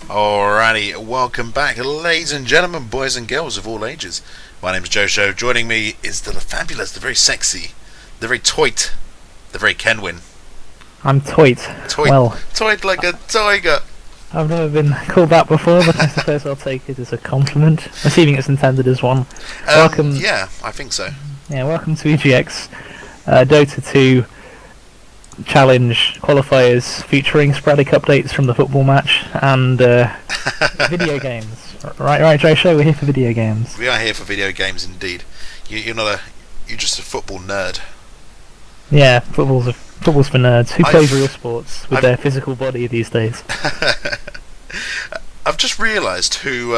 Alrighty, welcome back, ladies and gentlemen, boys and girls of all ages. My name's Jojo. Joining me is the fabulous, the very sexy, the very toit, the very Kenwin. I'm toit. Well, toit like a tiger. I've never been called that before, but I suppose I'll take it as a compliment, assuming it's intended as one. Welcome. Yeah, I think so. Yeah, welcome to EGX, DotA2 challenge qualifiers featuring sporadic updates from the football match and video games. Right, Joe. We're here for video games. We are here for video games, indeed. You're just a football nerd. Yeah, football's for nerds. Who plays real sports with their physical body these days? I've just realised who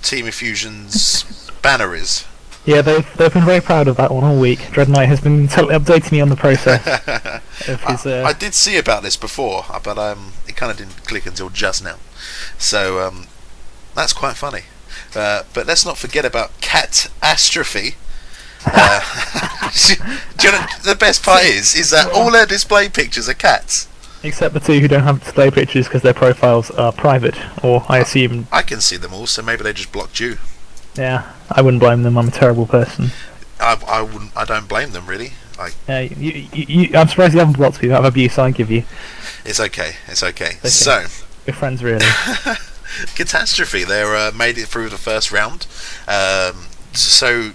Team Ifusion's banner is. Yeah, they've been very proud of that one all week. Dreadnought has been updating me on the process of his. I did see about this before, but it kind of didn't click until just now. So that's quite funny. But let's not forget about Catastrophe. Do you know, the best part is that all their display pictures are cats. Except the two who don't have display pictures because their profiles are private, or I assume. I can see them all, so maybe they just blocked you. Yeah, I wouldn't blame them. I'm a terrible person. I wouldn't. I don't blame them really. I'm surprised you haven't blocked me. That abuse I give you. It's okay. It's okay. So we're friends, really. Catastrophe. They made it through the first round. So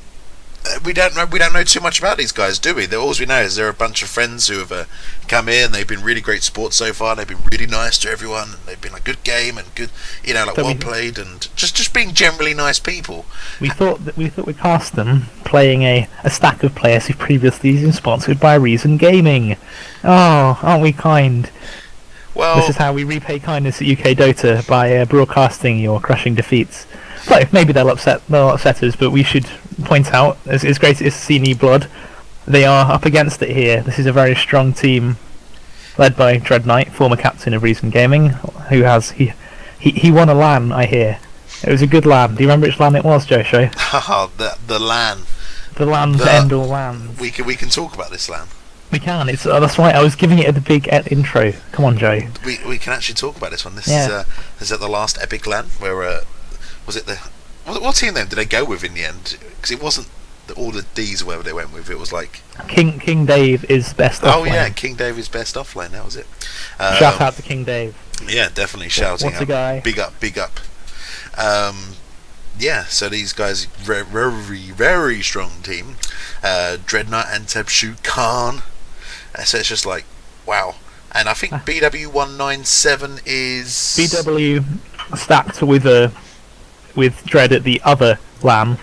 we don't know too much about these guys, do we? All we know is they're a bunch of friends who have come in. They've been really great sports so far. They've been really nice to everyone. They've been a good game and good, well played and just being generally nice people. We thought we'd cast them playing a stack of players who've previously been sponsored by Reason Gaming. Oh, aren't we kind? Well, this is how we repay kindness at UK Dota by broadcasting your crushing defeats. So maybe they'll upset us, but we should point out, as great as it's to see New Blood, they are up against it here. This is a very strong team, led by Dreadnought, former captain of Reason Gaming, who has he won a LAN, I hear. It was a good LAN. Do you remember which LAN it was, Joshua? the LAN. The LAN to end all LANs. We can talk about this LAN. We can. It's that's right. I was giving it a big intro. Come on, Joe. We can actually talk about this one. This is at the last epic.LAN where was it what team then did they go with in the end? Because it wasn't all the D's or whatever they went with. It was like King Dave is best offlane. Oh yeah, King Dave is best offlane. That was it. Shout out to King Dave. Yeah, definitely shouting out. What's a guy? Big up. Yeah, so these guys very very strong team. Dreadnought and Tebshu Khan. So it's just like wow. And I think BW197 is BW stacked with Dread at the other LAN,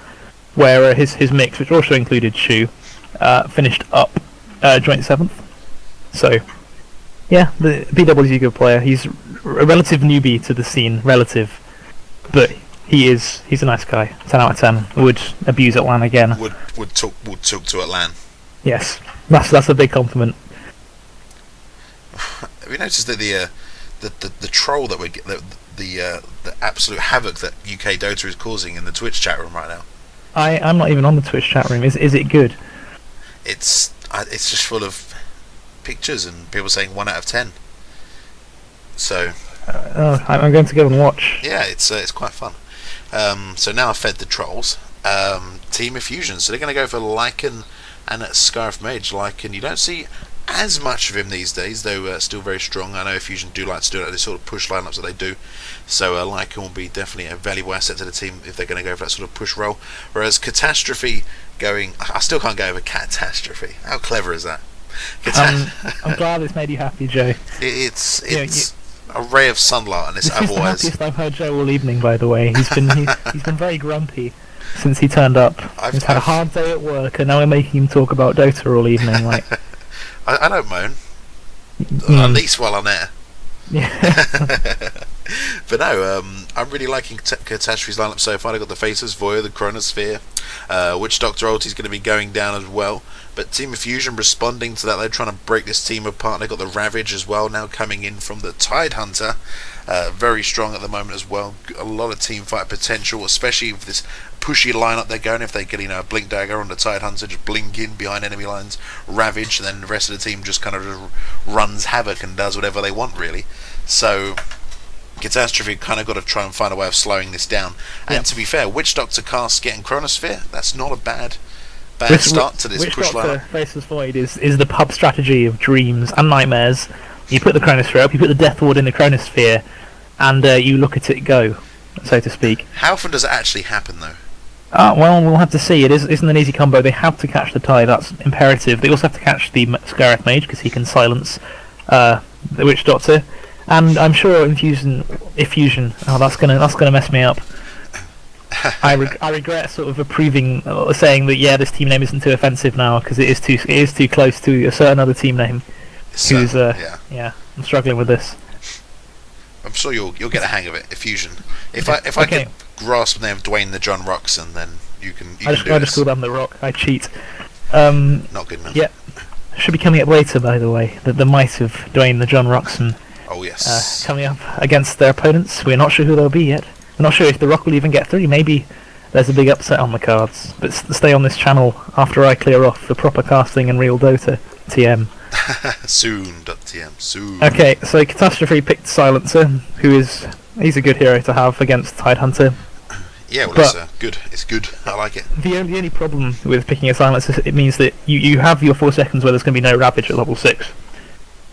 where his mix, which also included Shu, finished up joint 7th. So, yeah, the BW's a good player. He's a relative newbie to the scene, but he's a nice guy. 10 out of 10. Would abuse at LAN again. Would talk to at LAN. Yes, that's a big compliment. Have you noticed that the troll that we get the absolute havoc that UK Dota is causing in the Twitch chat room right now? I'm not even on the Twitch chat room. Is it good? It's just full of pictures and people saying 1 out of 10. So I'm going to go and watch. Yeah, it's quite fun. So now I've fed the trolls. Team Ifusion. So they're going to go for Lycan and Scarf Mage. Lycan, you don't see as much of him these days, though still very strong. I know Ifusion do like to do this sort of push lineups that they do, so Lycan will be definitely a valuable asset to the team if they're going to go for that sort of push role. Whereas Catastrophe I still can't go over Catastrophe. How clever is that? I'm glad it's made you happy, Joe. It's a ray of sunlight on this. This is the happiest I've heard Joe all evening, by the way. He's been very grumpy since he turned up. He's had a hard day at work, and now we're making him talk about Dota all evening. Like, I don't moan. At least while I'm there. Yeah. But no, I'm really liking Catastrophe's lineup so far. They've got the Faces, Voya, the Chronosphere, Witch Doctor Ulti's going to be going down as well. But Team Ifusion responding to that, they're trying to break this team apart. They've got the Ravage as well now coming in from the Tidehunter. Very strong at the moment as well. A lot of team fight potential, especially with this pushy lineup they're going. If they get a Blink Dagger on the Tidehunter, just blink in behind enemy lines, Ravage, and then the rest of the team just kind of runs havoc and does whatever they want really. So Catastrophe kind of got to try and find a way of slowing this down. And to be fair, Witch Doctor cast getting Chronosphere, that's not a bad start to this push lineup. Faceless Void is the pub strategy of dreams and nightmares. You put the Chronosphere up, you put the Death Ward in the Chronosphere, and you look at it go, so to speak. How often does it actually happen, though? Well, we'll have to see. It isn't an easy combo. They have to catch the Tide, that's imperative. They also have to catch the Scarif Mage, because he can silence the Witch Doctor. And I'm sure Ifusion. Oh, that's gonna mess me up. I regret sort of approving, saying that this team name isn't too offensive now, because it is too close to a certain other team name. Who's I'm struggling with this. I'm sure you'll get a hang of it. Ifusion. If I could grasp the name of Dwayne the John Roxon, then you can. I just call them the Rock. I cheat. Not good enough. Yeah, should be coming up later, by the way. The might of Dwayne the John Roxon. Oh yes. Coming up against their opponents. We're not sure who they'll be yet. We're not sure if the Rock will even get through. Maybe there's a big upset on the cards. But stay on this channel after I clear off the proper casting and real Dota. TM. Soon. Soon. Okay, so Catastrophe picked Silencer, he's a good hero to have against Tidehunter. Yeah, well, it's good. It's good. I like it. The only problem with picking a Silencer, it means that you have your 4 seconds where there's going to be no Ravage at level 6.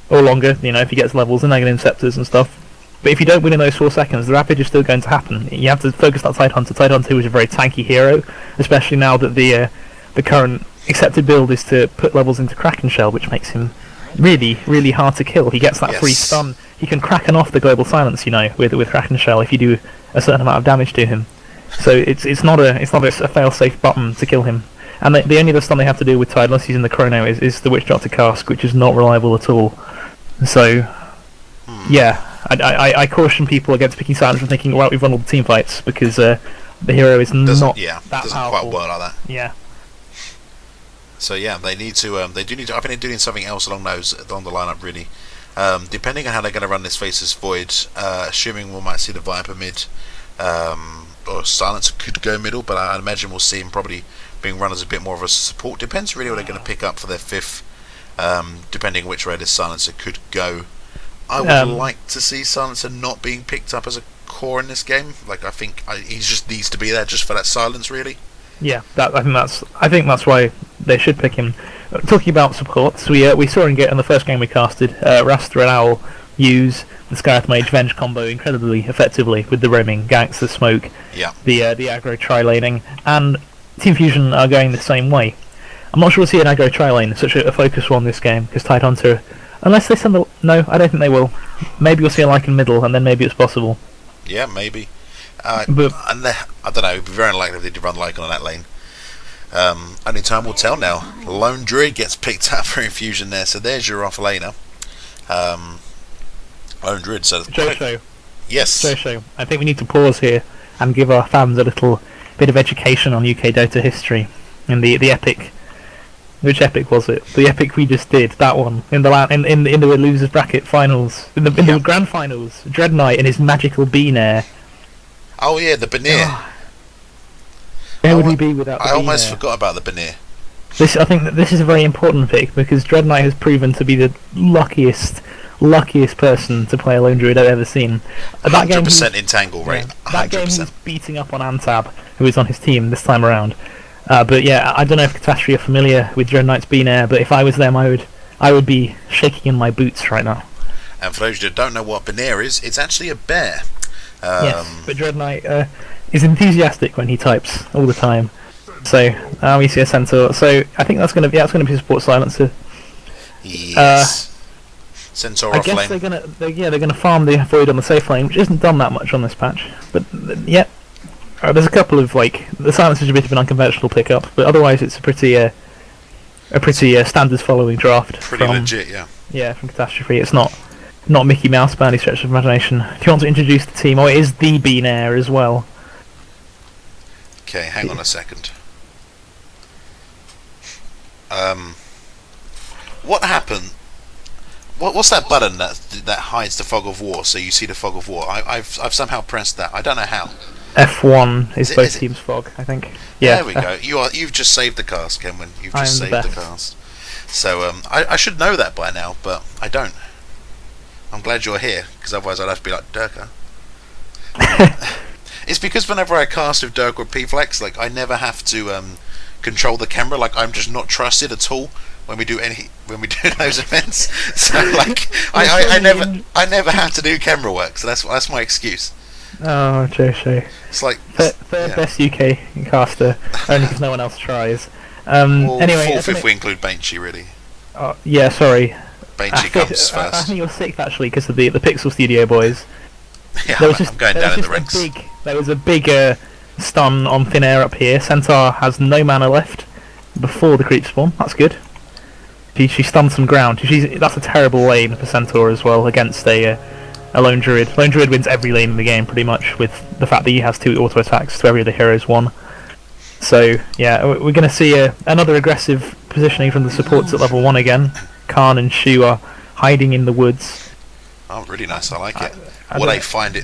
Or longer, if he gets levels, and Negative Inceptors and stuff. But if you don't win in those 4 seconds, the Ravage is still going to happen. You have to focus on Tidehunter. Tidehunter is a very tanky hero, especially now that the current accepted build is to put levels into Kraken Shell, which makes him really, really hard to kill. He gets that free stun. He can Kraken off the Global Silence, with Kraken Shell if you do a certain amount of damage to him. So it's not a fail-safe button to kill him. And the only other stun they have to do with Tide, unless he's in the Chrono, is the Witch Doctor cask, which is not reliable at all. So, I caution people against picking Silence and thinking, well, we've run all the team fights, because the hero is not that doesn't powerful. quite work like that. Yeah. So they need to. They do need to. I think they're doing something else along the lineup really. Depending on how they're going to run this Faceless Void, assuming we might see the Viper mid, or Silencer could go middle, but I imagine we'll see him probably being run as a bit more of a support. Depends really what they're going to pick up for their 5th. Depending which way this Silencer could go. I would like to see Silencer not being picked up as a core in this game. Like I think he just needs to be there just for that silence, really. Yeah, I think that's why they should pick him. Talking about supports, we saw him get in the first game we casted. Rastra and Owl use the Scarif Mage Venge combo incredibly effectively with the roaming ganks, the smoke, the aggro tri-laning, and Team Fusion are going the same way. I'm not sure we'll see an aggro tri-lane, such a focus one this game, because Tidehunter, unless they send no, I don't think they will. Maybe we'll see a Lycan middle, and then maybe it's possible. Yeah, maybe. But I don't know. It'd be very unlikely if they did run Lycan on that lane. Only time will tell now. Lone Druid gets picked up for Infusion there, so there's your off laner. Lone Druid. So Josho. Yes. Josho. I think we need to pause here and give our fans a little bit of education on UK Dota history and the epic. Which epic was it? The epic we just did. That one in the losers bracket finals, in the grand finals. Dread Knight and his magical Beanair. Oh yeah, the Benair. Where would he be without the I almost Beanair? forgot about the Benair. I think that this is a very important pick because Dread Knight has proven to be the luckiest person to play a Lone Druid I've ever seen. 100% entangle rate. That game he was beating up on Antab, who was on his team this time around. But yeah, I don't know if Catastrophe are familiar with Dread Knight's Beanair, but if I was them, I would be shaking in my boots right now. And for those who don't know what Benair is, it's actually a bear. Yes, but Dread Knight is enthusiastic when he types all the time. So we see a Centaur. So I think that's going to be a support silencer. Yes. Centaur off lane. I guess they're gonna farm the Void on the safe lane, which isn't done that much on this patch. But there's a couple of the silencer is a bit of an unconventional pickup, but otherwise it's a pretty standards following draft. Pretty legit, yeah. Yeah, from Catastrophe. It's not Mickey Mouse by any stretch of imagination. If you want to introduce the team, it is the Beanair as well. Okay, hang on a second. What happened? What's that button that hides the fog of war? So you see the fog of war. I've somehow pressed that. I don't know how. F1 is both teams' fog, I think. Yeah. There we go. You've just saved the cast, Kenwin. You've just saved the cast. So I should know that by now, but I don't. I'm glad you're here because otherwise I'd have to be like Durka. It's because whenever I cast with Dirk or P-Flex, like I never have to control the camera. Like I'm just not trusted at all when we do those events. So like I never have to do camera work. So that's my excuse. Oh, Joe. It's like third best UK caster, only because no one else tries. Well, anyway, fourth if we include Banshee, really. Yeah, sorry. Banshee comes first. I think you're sixth actually because of the Pixel Studio boys. Yeah, I'm going down in the ranks. There was a big stun on thin air up here. Centaur has no mana left before the creep spawn. That's good. She stunned some ground. That's a terrible lane for Centaur as well against a Lone Druid. Lone Druid wins every lane in the game pretty much with the fact that he has 2 auto attacks to every other hero's 1. So yeah, we're going to see another aggressive positioning from the supports at level 1 again. Khan and Shu are hiding in the woods. Oh, really nice. I like it. Would I find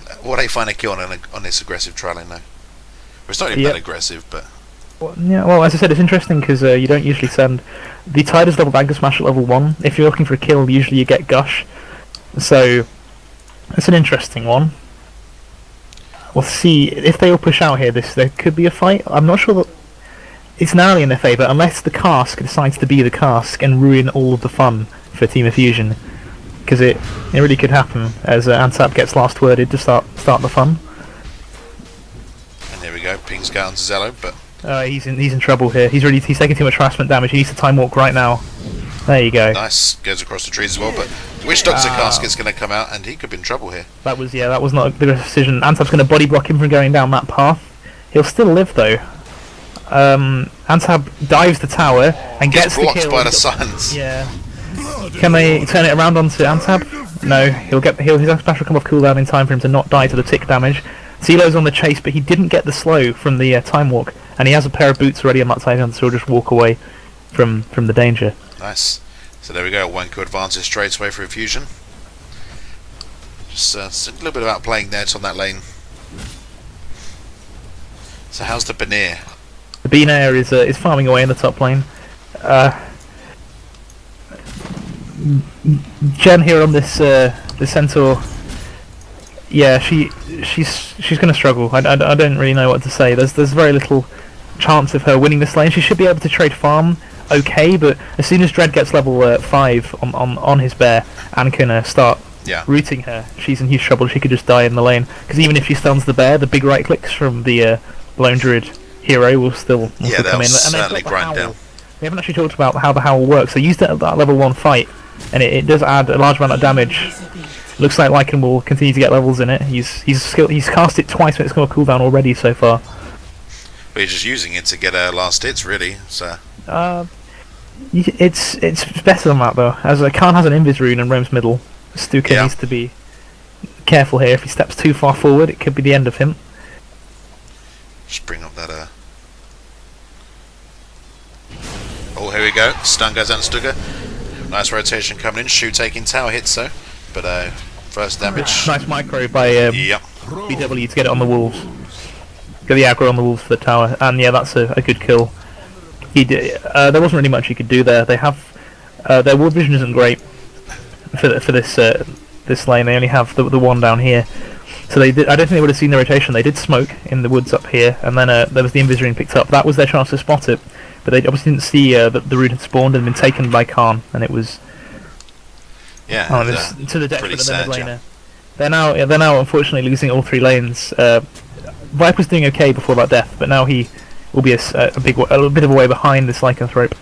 a kill on this aggressive trial lane though? Well, it's not even that aggressive, but. Well, as I said, it's interesting because you don't usually send the Tidus level Anchor Smash at level 1. If you're looking for a kill, usually you get Gush. So it's an interesting one. We'll see if they all push out here. There could be a fight. I'm not sure that it's narrowly in their favour, unless the cask decides to be the cask and ruin all of the fun for Team Ifusion, because it really could happen as Ansap gets last worded to start the fun. And there we go. Ping's got onto Zello, but he's in trouble here. He's taking too much harassment damage. He needs to time walk right now. There you go. Nice. Goes across the trees as well, but Wish Doctor Casket's going to come out, and he could be in trouble here. That was not the decision. Ansap's going to body block him from going down that path. He'll still live though. Ansab dives the tower and gets the kill. By the Suns. Yeah. Can they turn it around onto Ansab? No. His smash will come off cooldown in time for him to not die to the tick damage. Zilo's on the chase, but he didn't get the slow from the time walk, and he has a pair of boots already on that side, so he'll just walk away from the danger. Nice. So there we go. 1 kill advantage straight away for Ifusion. Just a little bit about playing there on that lane. So how's the Benair? The Benair is farming away in the top lane. Jen here on this Centaur. Yeah, she's going to struggle. I don't really know what to say. There's very little chance of her winning this lane. She should be able to trade farm okay, but as soon as Dread gets level 5 on his bear and can start rooting her, she's in huge trouble. She could just die in the lane, because even if she stuns the bear, the big right clicks from the Lone Druid hero will still come in. And certainly grind down. We haven't actually talked about how the Howl works. They used it at that level 1 fight, and it does add a large amount of damage. Looks like Lycan will continue to get levels in it. He's cast it twice when it's got a cooldown already so far. But he's just using it to get last hits, really. So. It's better than that though. As Khan has an Invis rune and roams middle, Stuka needs to be careful here. If he steps too far forward, it could be the end of him. Just bring up that. Oh, here we go. Stun goes on Stuka. Nice rotation coming in. Shu taking tower hits though, but first damage. Nice micro by BW to get it on the wolves. Get the aggro on the wolves for the tower, and yeah, that's a good kill. There wasn't really much he could do there. They have their ward vision isn't great for this lane. They only have the one down here, so I don't think they would have seen the rotation. They did smoke in the woods up here, and then there was the Invis rune picked up. That was their chance to spot it, but they obviously didn't see that the rune had spawned and been taken by Khan, and it was to the detriment of the mid laner. They're now unfortunately losing all 3 lanes. Viper's doing okay before that death, but now he will be a bit of a way behind this Lycanthrope.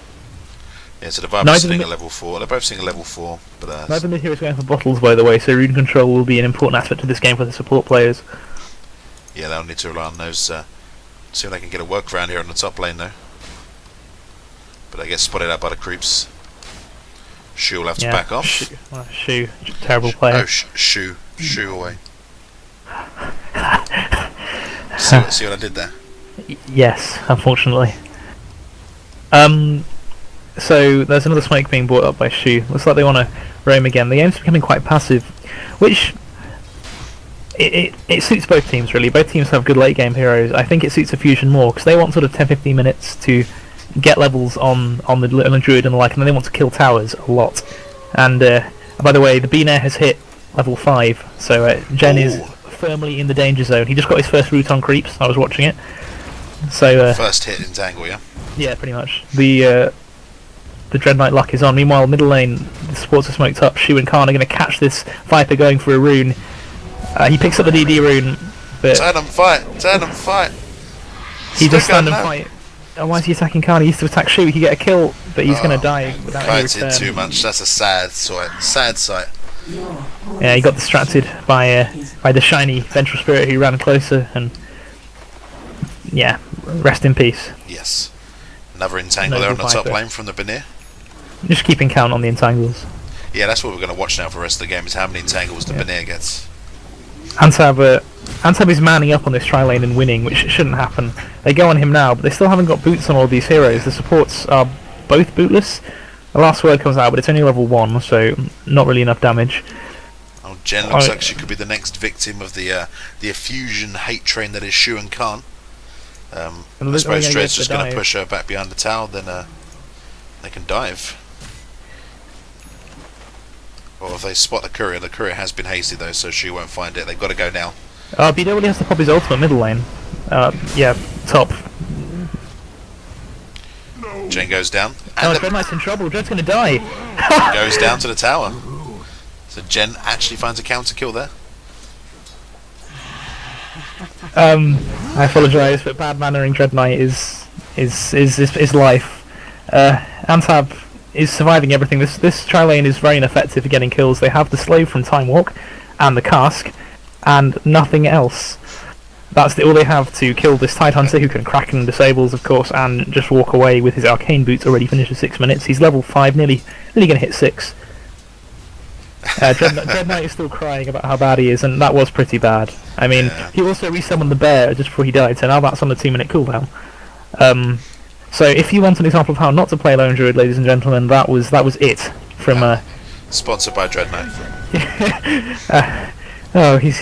Yeah, so the Viper's sitting at level 4. They're both sitting at level 4. But neither mid hero is going for bottles, by the way, so rune control will be an important aspect of this game for the support players. Yeah, they'll need to rely on those. See if they can get a work around here on the top lane, though. But I get spotted out by the creeps. Shu will have to back off. Shu, terrible player. Oh, Shu away. See what I did there? Yes, unfortunately. So there's another smoke being brought up by Shu. Looks like they want to roam again. The game's becoming quite passive, which it suits both teams really. Both teams have good late game heroes. I think it suits Ifusion more because they want sort of 10-15 minutes to get levels on the Druid and the like, and then they want to kill towers a lot. And by the way, the Benair has hit level 5, so Jen is firmly in the danger zone. He just got his first root on creeps. I was watching it. So first hit in Tangle, yeah. yeah, pretty much. The Dread Knight luck is on. Meanwhile, middle lane, the supports are smoked up. Shu and Khan are going to catch this Viper going for a rune. He picks up the DD rune, but Turn and fight! Turn and fight! he just stand and fight. Oh, why is he attacking Khan? He used to attack Shu. He could get a kill, but he's going to die without any Kited return. too much. That's a sad sight. Sad sight. Yeah, he got distracted by the shiny Vengeful Spirit who ran closer, and yeah, rest in peace. Yes. Another entangle there on the top lane from the Banir. Just keeping count on the entangles. Yeah, that's what we're going to watch now for the rest of the game, is how many entangles the Banir gets. Antab is manning up on this tri-lane and winning, which shouldn't happen. They go on him now, but they still haven't got boots on all these heroes. The supports are both bootless. The last word comes out, but it's only level 1, so not really enough damage. Oh, Jen looks like she could be the next victim of the Ifusion hate train that is Shu and Khan. I suppose Straight's just going to push her back behind the tower, then they can dive. Or if they spot the courier has been hasty though, so Shu won't find it. They've got to go now. BW has to pop his ultimate middle lane. Yeah, top. Jen goes down. And Dread Knight's in trouble. Dread's going to die. Goes down to the tower. So Jen actually finds a counter kill there. I apologise, but bad mannering Dread Knight is life. Antab is surviving everything. This tri-lane is very ineffective for getting kills. They have the slow from Time Walk and the cask, and nothing else. That's all they have to kill this Tide Hunter, who can crack and disables, of course, and just walk away with his arcane boots already finished in 6 minutes. He's level 5, nearly going to hit 6. Dread Knight is still crying about how bad he is, and that was pretty bad. I mean, he also resummoned the bear just before he died, so now that's on the 2-minute cooldown. So if you want an example of how not to play Lone Druid, ladies and gentlemen, that was it from. Sponsored by Dread Knight. Oh, he's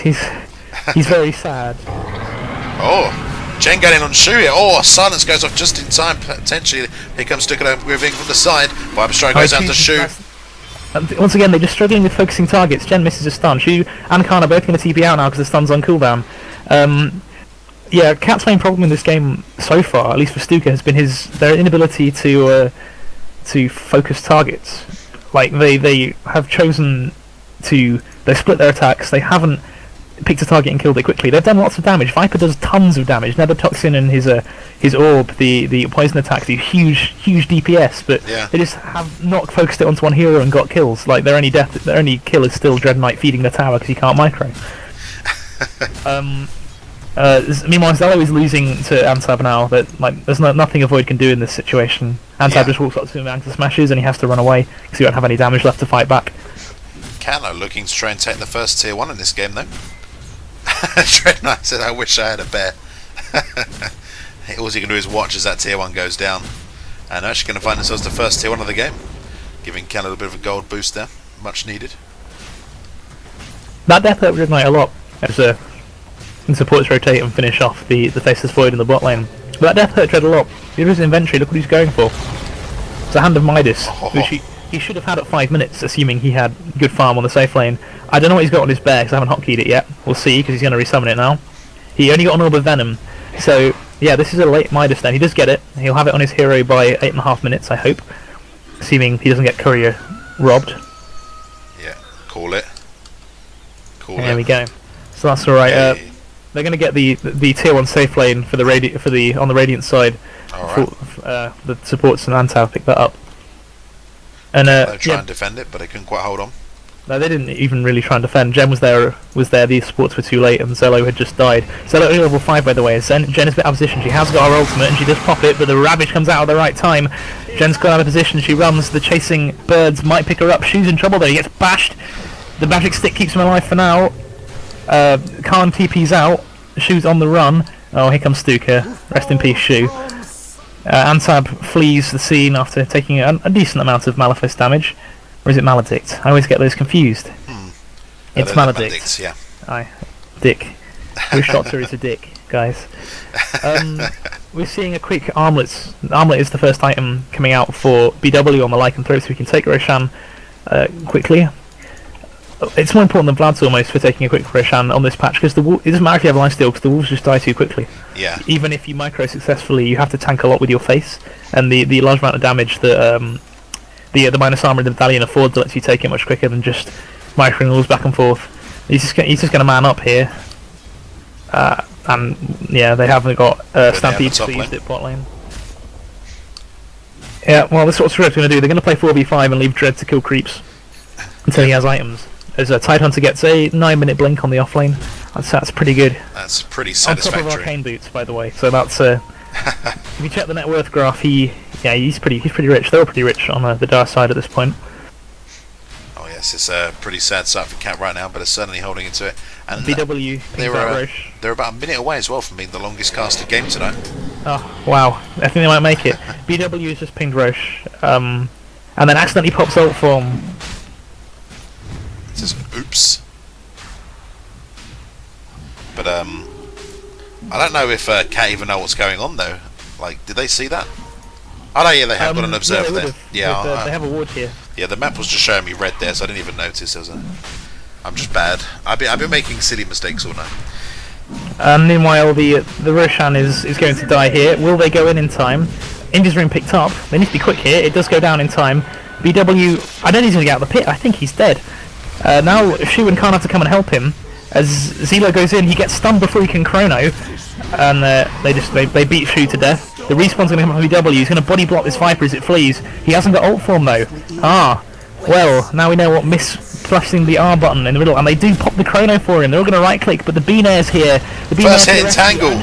very sad. Oh, Jen getting on Shu here. Oh, silence goes off just in time. Potentially, here comes Stukado moving from the side. Viper Strike goes out to Shu. Once again, they're just struggling with focusing targets. Jen misses a stun. Shu and Khan are both going to TP out now because the stun's on cooldown. Yeah, Cat's main problem in this game so far, at least for Stuka, has been their inability to focus targets. Like they have chosen to split their attacks. They haven't picked a target and killed it quickly. They've done lots of damage. Viper does tons of damage. Nethertoxin and his orb, the poison attacks, do huge DPS, but they just have not focused it onto one hero and got kills. Like their only kill is still Dread Knight feeding the tower because he can't micro. Meanwhile, Zello is losing to Antab now. But there's nothing a Void can do in this situation. Antab just walks up to him and smashes, and he has to run away because he won't have any damage left to fight back. Cano looking to try and take the first tier 1 in this game, though. Dread Knight said, "I wish I had a bear." All he can do is watch as that tier 1 goes down, and they're actually going to find themselves the first tier 1 of the game, giving Cano a little bit of a gold boost there, much needed. That death hurt Dread Knight a lot. And supports rotate and finish off the Faceless Void in the bot lane. But that death hurt Dread a lot. Look at his inventory, look what he's going for. It's a Hand of Midas, which he should have had at 5 minutes, assuming he had good farm on the safe lane. I don't know what he's got on his bear, because I haven't hotkeyed it yet. We'll see, because he's going to resummon it now. He only got an Orb of Venom. So, yeah, this is a late Midas then. He does get it. He'll have it on his hero by 8.5 minutes, I hope. Assuming he doesn't get courier robbed. Yeah, call it. There we go. So that's alright. They're going to get the tier 1 safe lane for on the Radiant side. Alright. The supports and Antab pick that up. And they'll try and defend it, but they couldn't quite hold on. No, they didn't even really try and defend. Jen was there. These supports were too late, and Zello had just died. Zello only level 5, by the way. Jen is a bit out of position. She has got her ultimate, and she does pop it, but the Ravage comes out at the right time. Jen's got out of position. She runs. The chasing birds might pick her up. Shu's in trouble there. He gets bashed. The magic stick keeps him alive for now. Khan TP's out. Shu's on the run. Oh, here comes Stuka. Rest in peace, Shu. Antab flees the scene after taking a decent amount of Malefist damage. Or is it Maledict? I always get those confused. It's Maledict. Yeah. Aye. Dick. Who shot her is a dick, guys. We're seeing a quick armlet. Armlet is the first item coming out for BW on the Lycanthrope, so we can take Roshan quickly. it's more important than Vlad's almost for taking a quick Roshan on this patch, because it doesn't matter if you have lifesteal, because the wolves just die too quickly. Yeah. Even if you micro successfully, you have to tank a lot with your face, and the large amount of damage that the minus armor in the medallion affords lets you take it much quicker than just microing wolves back and forth. He's just going to man up here, and yeah, they haven't got Stampede to use it bot lane. Yeah, well, this is what Shred's going to do. They're going to play 4v5 and leave Dread to kill creeps until he has items. As a Tidehunter gets a 9-minute blink on the offlane, that's pretty good. That's pretty satisfactory. On top of arcane boots, by the way. So that's if you check the net worth graph, he's pretty rich. They're all pretty rich on the dark side at this point. Oh yes, it's a pretty sad sight for Cat right now, but it's certainly holding into it. And BW, they're about a minute away as well from being the longest casted game tonight. Oh wow, I think they might make it. BW has just pinged Roche, and then accidentally pops ult form. It says oops. But I don't know if Cat even know what's going on though. Like, did they see that? Oh no, yeah, they have got an observer there. Yeah, they have a ward here. Yeah, the map was just showing me red there, so I didn't even notice. I'm just bad. I've been making silly mistakes all night. Meanwhile, the Roshan is going to die here. Will they go in time? Indy's room picked up. They need to be quick here. It does go down in time. BW, I don't think he's going to get out of the pit. I think he's dead. Now Shu and Khan have to come and help him. As Zilo goes in, he gets stunned before he can chrono, and they beat Shu to death. The respawn's going to come from BW. He's going to body block this Viper as it flees. He hasn't got ult form though. Well, now we know what pressing the R button in the middle, and they do pop the chrono for him. They're all going to right click, but the Beanairs here. The First hit in Tangle.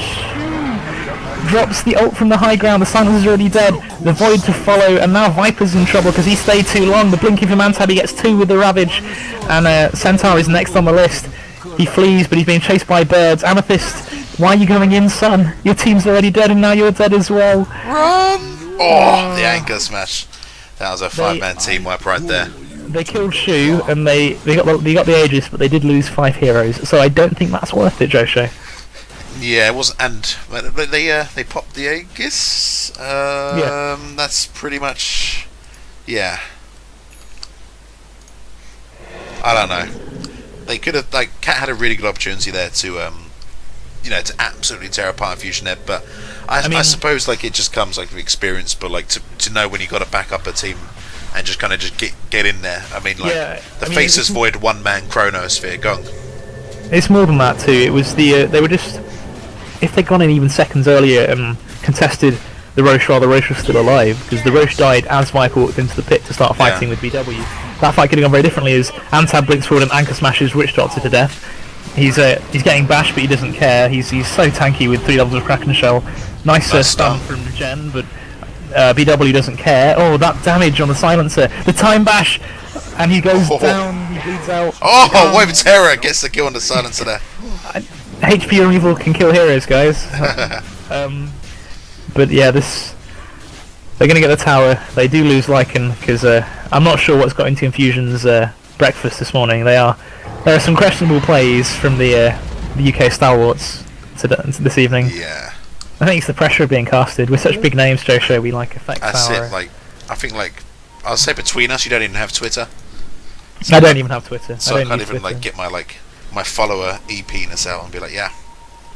Drops the ult from the high ground. The Silencer's already dead. The Void to follow, and now Viper's in trouble because he stayed too long. The blinking from Antab, he gets 2 with the Ravage, and Centaur is next on the list. He flees, but he's being chased by birds. Amethyst, why are you going in, son? Your team's already dead, and now you're dead as well. Run! Oh, the anchor smash. That was a 5-man team wipe right there. They killed Shu, and they got the Aegis, but they did lose 5 heroes. So I don't think that's worth it, Josho. Yeah, it wasn't, and they popped the Aegis. Yeah. That's pretty much, yeah. I don't know. They could have, like, Cat had a really good opportunity there to, to absolutely tear apart Ifusion there, but I suppose, like, it just comes, like, with experience, but, like, to know when you got to back up a team and just kind of just get in there. I mean, like, the Faces Void 1-man Chronosphere, gong. It's more than that, too. It was they were just, if they'd gone in even seconds earlier and contested the Roche while the Roche was still alive, because the Roche died as Viper walked into the pit to start fighting with BW. That fight could have gone very differently as Antab blinks forward and anchor smashes Witch Doctor to death. He's getting bashed, but he doesn't care. He's so tanky with 3 levels of Kraken Shell. Nice stun from Jen, but BW doesn't care. Oh, that damage on the Silencer. The time bash! And he goes down, he bleeds out. Oh, Wave of Terror gets the kill on the Silencer there. HP removal can kill heroes, guys. But yeah, they're going to get the tower. They do lose Lycan, because I'm not sure what's got into Infusion's breakfast this morning. There are some questionable plays from the UK stalwarts this evening. Yeah. I think it's the pressure of being casted. With such big names, Joshua, we affect That's our... it, I think, I'll say between us, you don't even have Twitter. So I don't even have Twitter. So I can't even, get my follower EP-ness out and be like, yeah.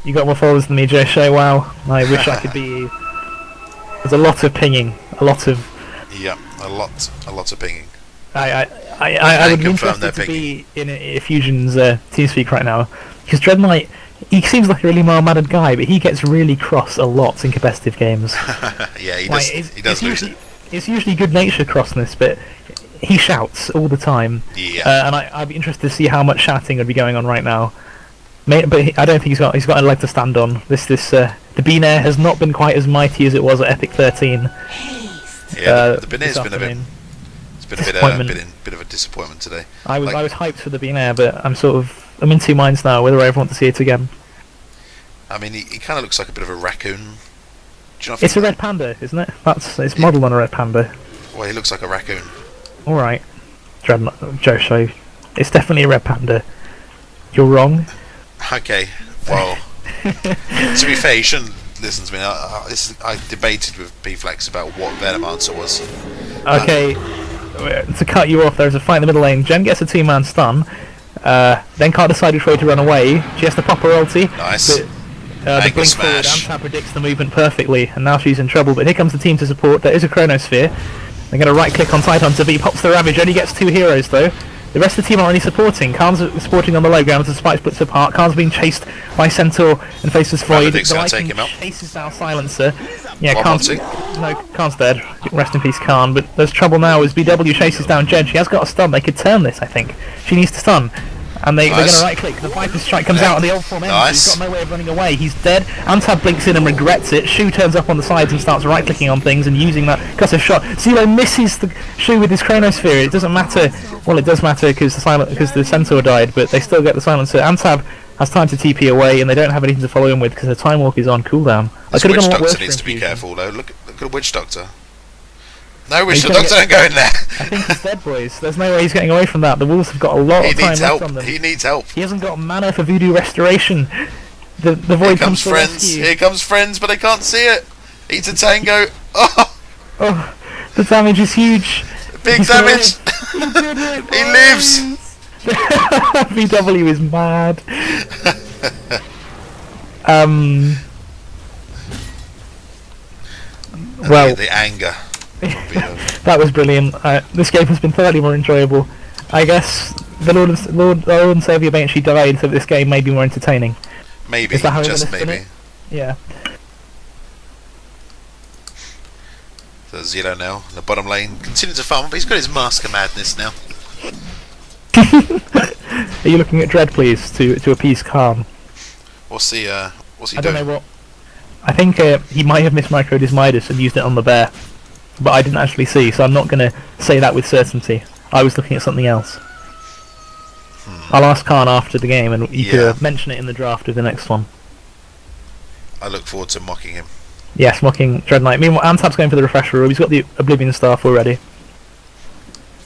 You got more followers than me, Joshua, wow. I wish I could be you. There's a lot of pinging, a lot of... Yeah, a lot of pinging. I would be interested to be in Ifusion's TeamSpeak right now, because Dread Knight, he seems like a really mild-mannered guy, but he gets really cross a lot in competitive games. Yeah, he does lose it. It's usually good-natured crossness, but he shouts all the time. Yeah. And I'd be interested to see how much shouting would be going on right now. But I don't think he's got a leg to stand on. The Beanair has not been quite as mighty as it was at Epic 13. Yeah, the Beanair's been a bit of a disappointment today. I was hyped for the Beanair, but I'm in 2 minds now whether I ever want to see it again. I mean, he kind of looks like a bit of a raccoon. Do you know it's a red panda, isn't it? It's modelled on a red panda. Well, he looks like a raccoon. All right, Joshua, it's definitely a red panda. You're wrong. Okay, well, to be fair, you shouldn't listen to me. I debated with P-Flex about what their answer was. Okay, to cut you off, there's a fight in the middle lane. Jen gets a 2-man stun. Then can't decide which way to run away. She has to pop her ulti. Nice. But, the blink forward, Antab predicts the movement perfectly, and now she's in trouble. But here comes the team to support. There is a Chronosphere. They're going to right-click on Tidehunter, but he pops the Ravage. Only gets 2 heroes, though. The rest of the team aren't really supporting. Khan's supporting on the low ground as the Spike splits apart. Khan's being chased by Centaur and faces Void. The Viking chases down Silencer. Yeah, Khan's dead. Rest in peace, Khan. But there's trouble now as BW chases down Jen. She has got a stun. They could turn this, I think. She needs to stun. And they're going to right-click. The Viper's Strike comes out and the old form ends. He's got no way of running away. He's dead. Antab blinks in and regrets it. Shu turns up on the sides and starts right-clicking on things and using that cutter shot. Zelo misses the Shu with his Chronosphere. It doesn't matter. Well, it does matter because the Centaur died, but they still get the Silencer. Antab has time to TP away and they don't have anything to follow him with because the Time Walk is on cooldown. This Witch Doctor needs to be careful though. Look at Witch Doctor. No, Witch Doctor don't go in there. I think he's dead, boys. There's no way he's getting away from that. The Wolves have got a lot of time left on them. He needs help. He hasn't got mana for Voodoo Restoration. The Void comes to rescue. Here comes Friends, but they can't see it. Eats a Tango. Oh, the damage is huge. Big damage. He lives. VW is mad. Well, the anger. That was brilliant. This game has been thoroughly more enjoyable. I guess the Lord and Saviour Banshee died, so this game may be more entertaining. Maybe, just maybe. Yeah. So Zelo now in the bottom lane, continuing to farm, but he's got his Mask of Madness now. Are you looking at Dread, please, to appease Khan? What's he doing? I don't know what. I think he might have mismicroed his Midas and used it on the bear, but I didn't actually see, so I'm not going to say that with certainty. I was looking at something else. I'll ask Khan after the game, and you could mention it in the draft of the next one. I look forward to mocking him. Yes, mocking Dread Knight. Meanwhile, Antab's going for the refresher room. He's got the Oblivion Staff already.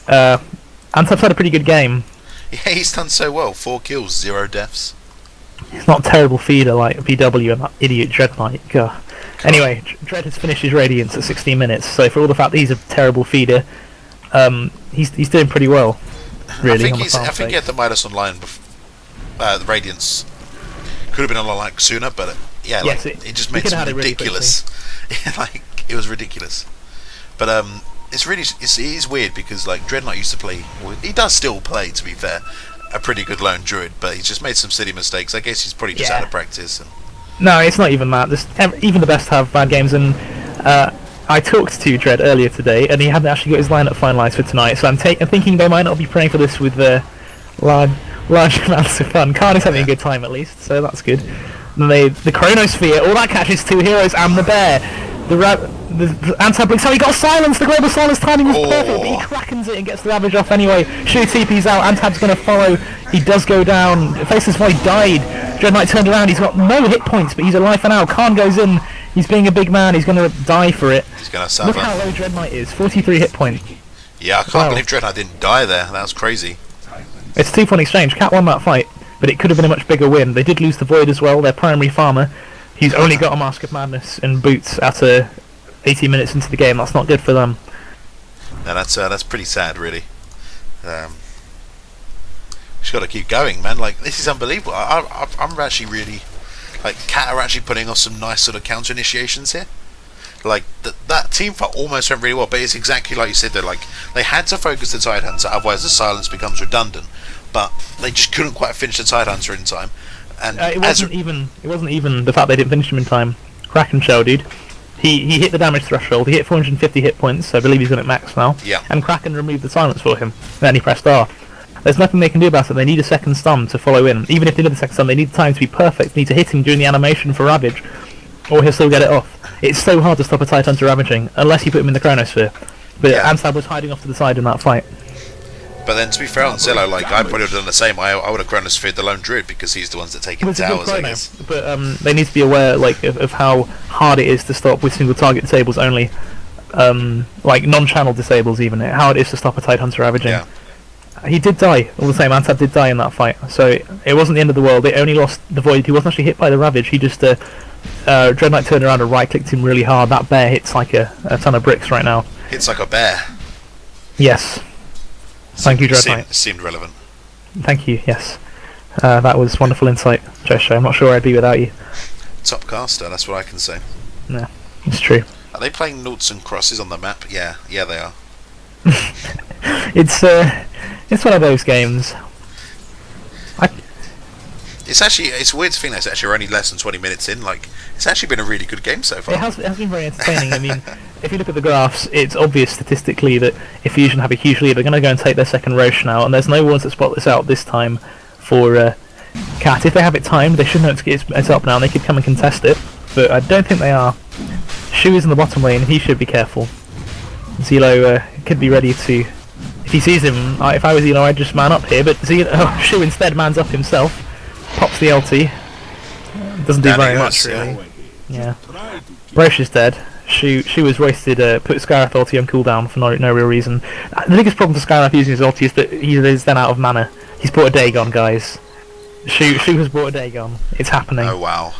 Antab's had a pretty good game. Yeah, he's done so well. 4 kills, 0 deaths. He's not a terrible feeder like BW and that idiot Dread Knight. God. Anyway, Dread has finished his Radiance at 16 minutes, so for all the fact that he's a terrible feeder, he's doing pretty well, really. I think he had the Midas online before, the Radiance could have been online like sooner, but yes, it just made it ridiculous. Like, it was ridiculous. But it is weird because like Dread Knight used to play, well, he does still play, to be fair, a pretty good lone druid, but he's just made some silly mistakes. I guess he's probably just out of practice. No, it's not even that. Even the best have bad games, and I talked to Dread earlier today, and he hadn't actually got his lineup finalised for tonight, so I'm thinking they might not be praying for this with large amounts of fun. Khan is having a good time at least, so that's good. And the Chronosphere, all that catches 2 heroes and the bear. The Antab, so he got silence. The global silence timing was perfect, but he crackens it and gets the Ravage off anyway. Shu TP's out. Antab's going to follow. He does go down. Faceless Void died. Dread Knight turned around. He's got no hit points, but he's alive for now. Khan goes in. He's being a big man. He's going to die for it. He's going to suffer. Look how low Dread Knight is. 43 hit points. Yeah, I can't believe Dread Knight didn't die there. That was crazy. It's a 2-point exchange. Cat won that fight, but it could have been a much bigger win. They did lose the Void as well, their primary farmer. He's only got a Mask of Madness and boots at 18 minutes into the game. That's not good for them. No, that's pretty sad, really. Just got to keep going, man. Like, this is unbelievable. I'm actually really, like, Cat are actually putting off some nice sort of counter initiations here. Like that team fight almost went really well, but it's exactly like you said. They had to focus the Tidehunter, otherwise the silence becomes redundant. But they just couldn't quite finish the Tidehunter in time. And it wasn't even the fact they didn't finish him in time. Kraken Shell, dude. He hit the damage threshold. He hit 450 hit points. So I believe he's going at max now. Yeah. And Kraken removed the silence for him. Then he pressed R. There's nothing they can do about it. They need a second stun to follow in. Even if they did the second stun, they need the time to be perfect. They need to hit him during the animation for Ravage, or he'll still get it off. It's so hard to stop a Tidehunter ravaging unless you put him in the Chronosphere. But Antab was hiding off to the side in that fight. But then, to be fair on Zelo, like, I probably would have done the same. I would have Chronosphered the lone druid because he's the ones that take in the towers, I guess. But they need to be aware, like, of how hard it is to stop with single target disables only, like non-channel disables even. How it is to stop a Tidehunter ravaging. Yeah. He did die. All the same, Antab did die in that fight. So it wasn't the end of the world. They only lost the Void. He wasn't actually hit by the Ravage. He just Dread Knight turned around and right-clicked him really hard. That bear hits like a ton of bricks right now. Hits like a bear. Yes. Thank you, Dread Knight. Seemed relevant. Thank you. Yes, that was wonderful insight, Joshua. I'm not sure I'd be without you. Top caster, that's what I can say. No, it's true. Are they playing noughts and crosses on the map? Yeah, they are. It's one of those games. It's weird to think that it's actually only less than 20 minutes in. Like, it's actually been a really good game so far. It has been very entertaining. I mean, if you look at the graphs, it's obvious statistically that Ifusion have a huge lead. They're going to go and take their second Roshan out, and there's no ones that spot this out this time for Cat. If they have it timed, they should know it's up now, and they could come and contest it. But I don't think they are. Shu is in the bottom lane, he should be careful. Zelo could be ready to... If he sees him, if I was Zelo, I'd just man up here, but Shu instead mans up himself, pops the LT, doesn't do very much really. Yeah. Roche is dead. Shu was wasted, put Skyrath ulti on cooldown for no real reason. The biggest problem for Skyrath using his ulti is that he is then out of mana. He's brought a Dagon, guys. Shu has brought a Dagon. It's happening. Oh wow.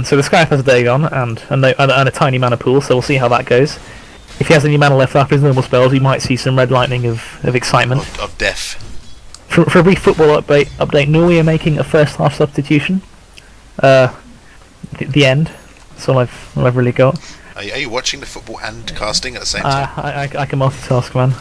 So the Skyrath has a Dagon and a tiny mana pool, so we'll see how that goes. If he has any mana left after his normal spells, we might see some red lightning of excitement. Of death. For a brief football update, Norway are making a first half substitution. The end. That's all I've really got. Are you watching the football and casting at the same time? I can multitask, man.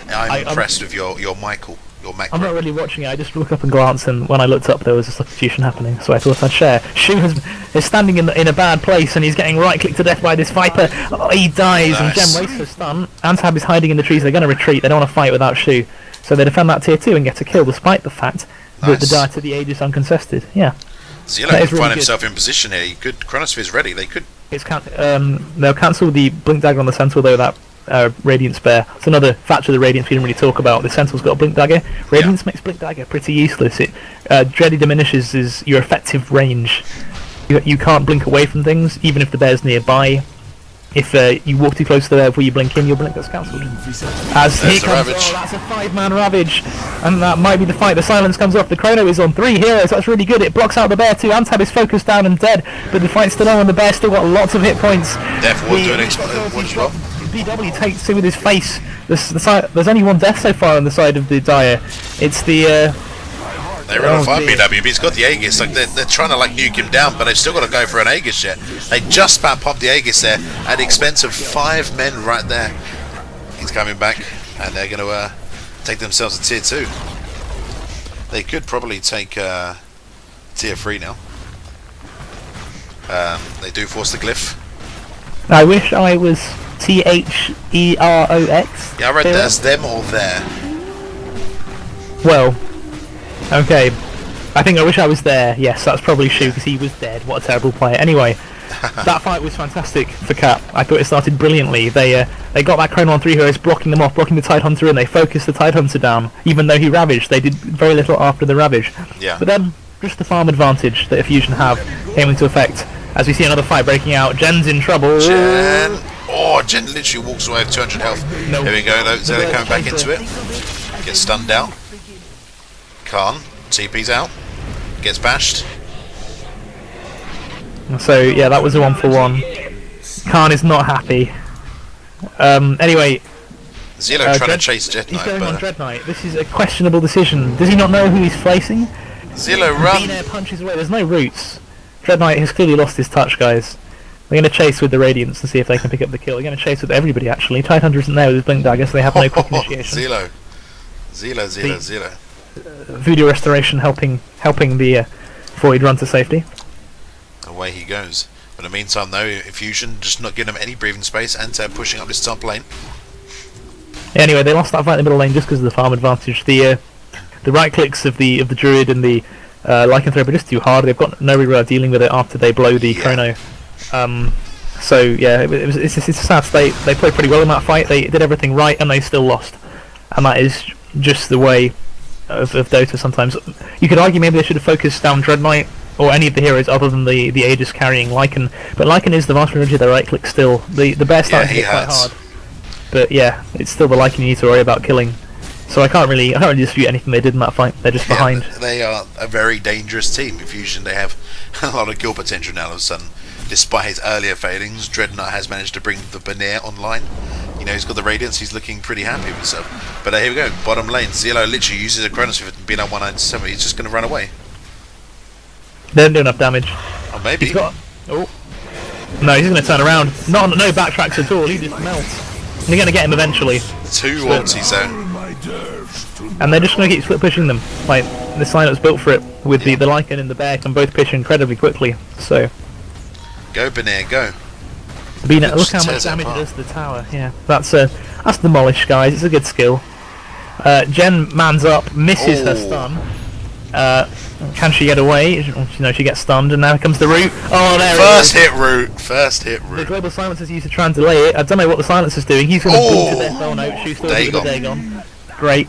I'm impressed with your Michael. I'm not really watching it, I just look up and glance, and when I looked up there was a substitution happening, so I thought I'd share. Shu is standing in a bad place, and he's getting right-clicked to death by this Viper. Oh, he dies, and Gem wastes her stun. Antab is hiding in the trees, they're going to retreat, they don't want to fight without Shu. So they defend that tier 2 and get a kill, despite the fact that the Dire to the Age is uncontested. Yeah. Zelo can find himself in position here, he could... Chronosphere's ready, they could... They'll cancel the Blink Dagger on the Sentinel, though, that Radiant Spare. It's another factor of the Radiance we didn't really talk about. The Sentinel's got a Blink Dagger. Radiance makes Blink Dagger pretty useless. It dreadly diminishes your effective range. You can't blink away from things, even if the bear's nearby. If you walk too close to the bear before you blink in, your blink gets cancelled. As here comes, that's a 5-man Ravage, and that might be the fight. The silence comes off. The Chrono is on 3 heroes. That's really good. It blocks out the bear too. Antab is focused down and dead, but the fight's still on, and the bear's still got lots of hit points. Death Ward doing one job. BW takes him with his face. There's only one death so far on the side of the Dire. It's the... They run on 5 BW, but he's got the Aegis. Like they're trying to nuke him down, but they've still got to go for an Aegis yet. They just about popped the Aegis there at the expense of 5 men right there. He's coming back, and they're going to take themselves to tier 2. They could probably take tier 3 now. They do force the glyph. I wish I was THEROX. Yeah, I read there's them or there. Well, okay. I think I wish I was there. Yes, that's probably Shu because he was dead. What a terrible player. Anyway, that fight was fantastic for Cap. I thought it started brilliantly. They got that Chrono on 3 heroes, blocking them off, blocking the Tidehunter, and they focused the Tidehunter down. Even though he ravaged, they did very little after the ravage. Yeah. But then, just the farm advantage that Ifusion have came into effect. As we see another fight breaking out, Jen's in trouble. Jen literally walks away with 200 health. Here we go, Zelo coming back into it. Gets stunned down. Khan, TP's out. Gets bashed. So, yeah, that was a 1-for-1. Khan is not happy. Anyway... Zelo trying to chase Jet Knight. He's going on Dread Knight. This is a questionable decision. Does he not know who he's facing? Zelo, run! Bean punches away. There's no roots. Dread Knight has clearly lost his touch, guys. They're going to chase with the Radiance and see if they can pick up the kill. They're going to chase with everybody, actually. Tidehunter isn't there with his Blink Dagger, so they have no quick initiation. Zelo. Voodoo Restoration helping the Void run to safety. Away he goes. But in the meantime, though, Ifusion just not giving them any breathing space. Antab pushing up this top lane. Anyway, they lost that fight in the middle lane just because of the farm advantage. The right clicks of the Druid and the Lycanthrope are just too hard. They've got no real dealing with it after they blow the Chrono. So yeah, it's a sad state. They played pretty well in that fight. They did everything right and they still lost. And that is just the way of Dota sometimes. You could argue maybe they should have focused down Dread Knight or any of the heroes other than the Aegis carrying Lycan. But Lycan is the vast majority of their right click still. The bear started to hit quite hard. But yeah, it's still the Lycan you need to worry about killing. So I can't really dispute anything they did in that fight. They're just behind. They are a very dangerous team. Ifusion, they have a lot of kill potential now all of a sudden. despite his earlier failings, Dreadnought has managed to bring the Banner online. You know, he's got the Radiance, he's looking pretty happy with himself. But here we go, bottom lane. Zillow literally uses a Chronosphere for being on 197. He's just going to run away. They don't do enough damage. Or maybe. He's got... Oh. No, he's going to turn around. No backtracks at all, he just melts. And they're going to get him eventually. 2 ulti zone. And they're just going to keep split pushing them. Like, this lineup's built for it, with the Lycan and the Bear can both push incredibly quickly, so... Go, Banner, go. Look how much damage it does to the tower, yeah. That's Demolish, guys, it's a good skill. Jen mans up, misses her stun. Can she get away? No, she gets stunned, and now comes the root. Oh, there First hit root. First hit root. The Global Silencer's used to try and delay it. I don't know what the Silencer's doing. He's going to boot to death. Oh no, she's still with the Dagon. Great.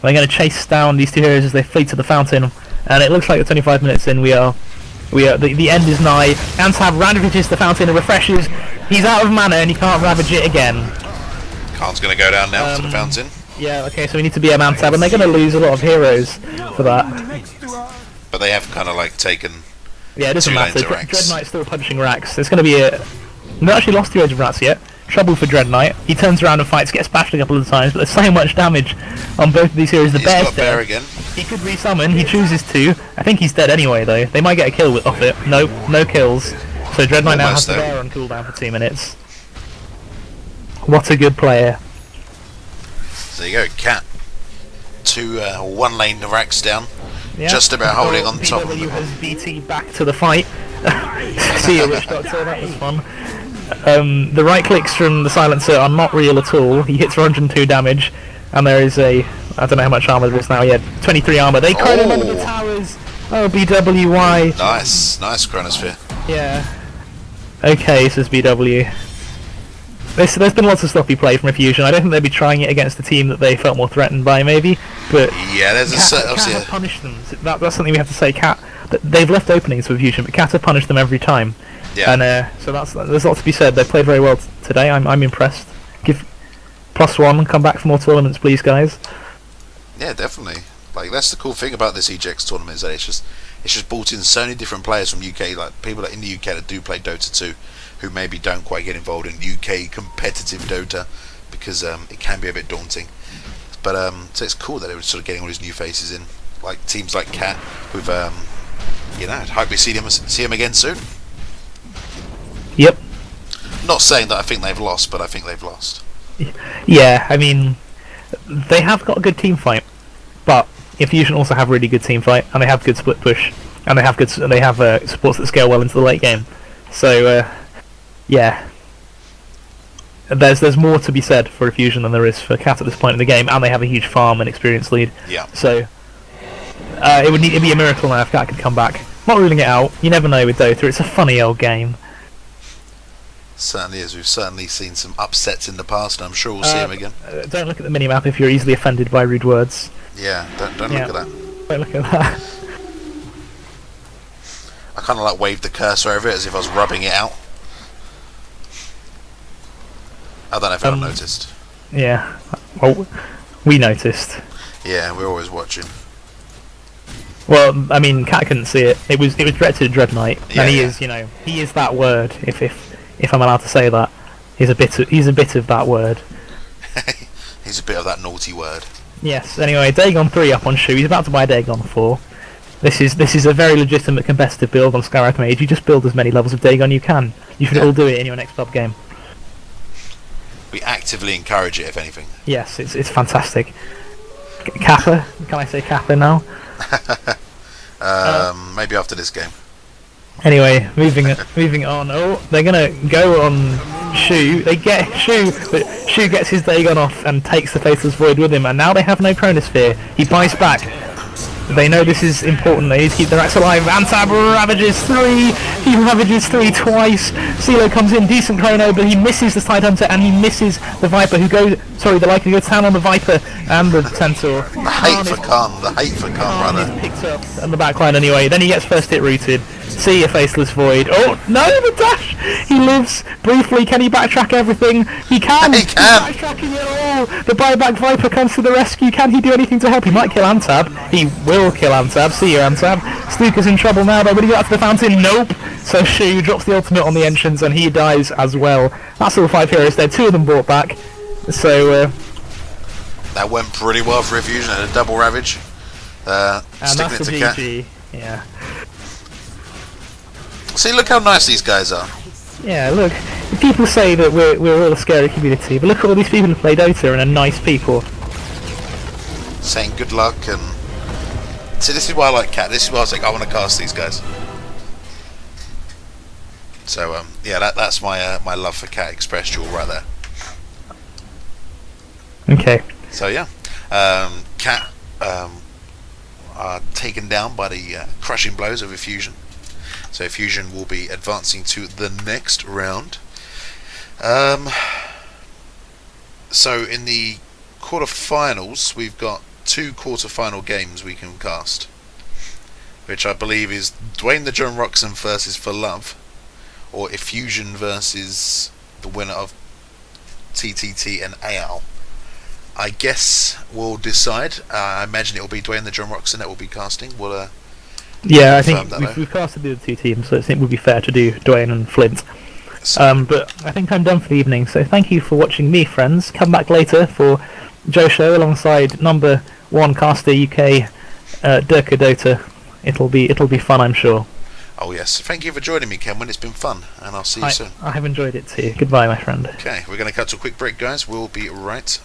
They're going to chase down these two heroes as they flee to the fountain, and it looks like 25 minutes in. The end is nigh. Antab ravages the fountain and refreshes. He's out of mana and he can't ravage it again. Khan's going to go down now to the fountain. Yeah, okay, so we need to be a Antab, and they're going to lose a lot of heroes for that. But they have kind of like taken. Yeah, it doesn't matter. Dreadnight's still punching racks. There's going to be a. Not actually lost the Age of Rats yet. Trouble for Dreadnought. He turns around and fights, gets bashed a couple of times, but there's so much damage on both of these heroes. The Bear's dead. Bear again. He could resummon. He chooses to. I think he's dead anyway, though. They might get a kill off it. Nope, no kills. So Dreadnought now has the Bear on cooldown for 2 minutes. What a good player. So there you go, Cat. 2 one lane racks down. Yeah. Just about holding on top of BW them. has BT back to the fight. See you, Witch Doctor, that was fun. The right clicks from the Silencer are not real at all. He hits 102 damage, and there is I don't know how much armor there is now, 23 armor. They crowd him under the towers! Oh, BWY! Nice Chronosphere. Yeah. Okay, says BW. There's been lots of sloppy play from Ifusion. I don't think they'd be trying it against a team that they felt more threatened by, maybe. But yeah, there's Cat have punished them. That's something we have to say. Cat, they've left openings for Ifusion, but Cat have punished them every time. Yeah. And so there's lots to be said. They played very well today. I'm impressed. Give +1 and come back for more tournaments, please, guys. Yeah, definitely. Like, that's the cool thing about this EGX tournament, is that it's just brought in so many different players from UK, like people in the UK that do play Dota 2, who maybe don't quite get involved in UK competitive Dota because it can be a bit daunting. But so it's cool that they were sort of getting all these new faces in, like teams like Cat, with hope we see him again soon. Yep. Not saying that I think they've lost, but I think they've lost. Yeah, I mean, they have got a good team fight, but Ifusion also have really good team fight, and they have good split push, and they have supports that scale well into the late game. So yeah, there's more to be said for Ifusion than there is for Cat at this point in the game, and they have a huge farm and experience lead. Yeah. So it'd be a miracle now if Cat could come back. Not ruling it out. You never know with Dota. It's a funny old game. Certainly is. We've certainly seen some upsets in the past, and I'm sure we'll see them again. Don't look at the minimap if you're easily offended by rude words. Yeah, don't look at that. Don't look at that. I kind of like waved the cursor over it as if I was rubbing it out. I don't know if anyone noticed. Yeah. Well, we noticed. Yeah, we're always watching. Well, I mean, Cat couldn't see it. It was directed at Dreadnought, and he is, he is that word. If I'm allowed to say that, he's a bit of that word. He's a bit of that naughty word. Yes. Anyway, Dagon 3 up on Shu. He's about to buy Dagon 4. This is a very legitimate competitive build on Skywrath Mage. You just build as many levels of Dagon you can. You should all do it in your next pub game. We actively encourage it, if anything. Yes, it's fantastic. Kappa? Can I say Kappa now? Maybe after this game. Anyway, moving on. Oh, they're gonna go on Shu. They get Shu, but Shu gets his Dagon off and takes the Faithless Void with him, and now they have no Chronosphere. He buys back. They know this is important. They need to keep their racks alive. Antab ravages 3. He ravages 3 twice. CeeLo comes in, decent chrono, but he misses the Tidehunter and he misses the Viper, the Lycan who goes down on the Viper and the Centaur. The hate for Khan, brother. He's picked up on the backline anyway. Then he gets first hit rooted. See a Faceless Void. Oh no, the dash! He lives briefly. Can he backtrack everything? He can! He can! He's backtracking it all! The buyback Viper comes to the rescue. Can he do anything to help? He might kill Antab. He will kill Antab. See you, Antab. Stuka's in trouble now, though. Will he get out to the fountain? Nope! So Shu drops the ultimate on the entrance and he dies as well. That's all 5 heroes there, 2 of them brought back. So that went pretty well for Ifusion and a double ravage. and Sticking that's it the to Cat. GG. Yeah. See, look how nice these guys are. Yeah, look, people say that we're all a scary community, but look at all these people who play Dota and are nice people. Saying good luck and... See, this is why I like Cat. This is why I was like, I want to cast these guys. So, yeah, that's my my love for Cat expressed all right there. Okay. So, yeah. Cat are taken down by the crushing blows of Ifusion. So Ifusion will be advancing to the next round. So in the quarterfinals, we've got 2 quarterfinal games we can cast, which I believe is Dwayne the John Roxon versus For Love, or Ifusion versus the winner of TTT and AL. I guess we'll decide. I imagine it will be Dwayne the John Roxon that will be casting. We'll Yeah, I confirm think that we've casted the other 2 teams, so I think it would be fair to do Dwayne and Flint. But I think I'm done for the evening, so thank you for watching me, friends. Come back later for Joe Show alongside number 1 caster UK, Durka Dota. It'll be fun, I'm sure. Oh yes, thank you for joining me, Kenwin. It's been fun, and I'll see you soon. I have enjoyed it too. Goodbye, my friend. Okay, we're going to cut to a quick break, guys. We'll be right